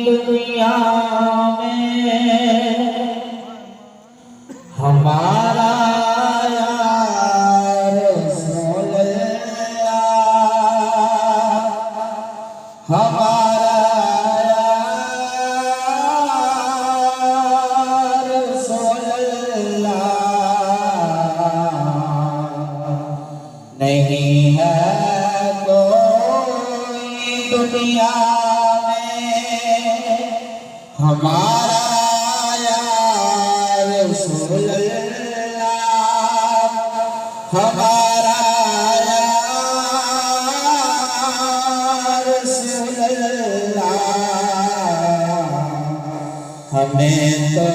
دنیا میں ہمارا یا رسول اللہ، ہمارا یا رسول اللہ، نہیں ہے کوئی دنیا ہمارا یا رسول اللہ، ہمارا یا رسول اللہ، ہمیں تو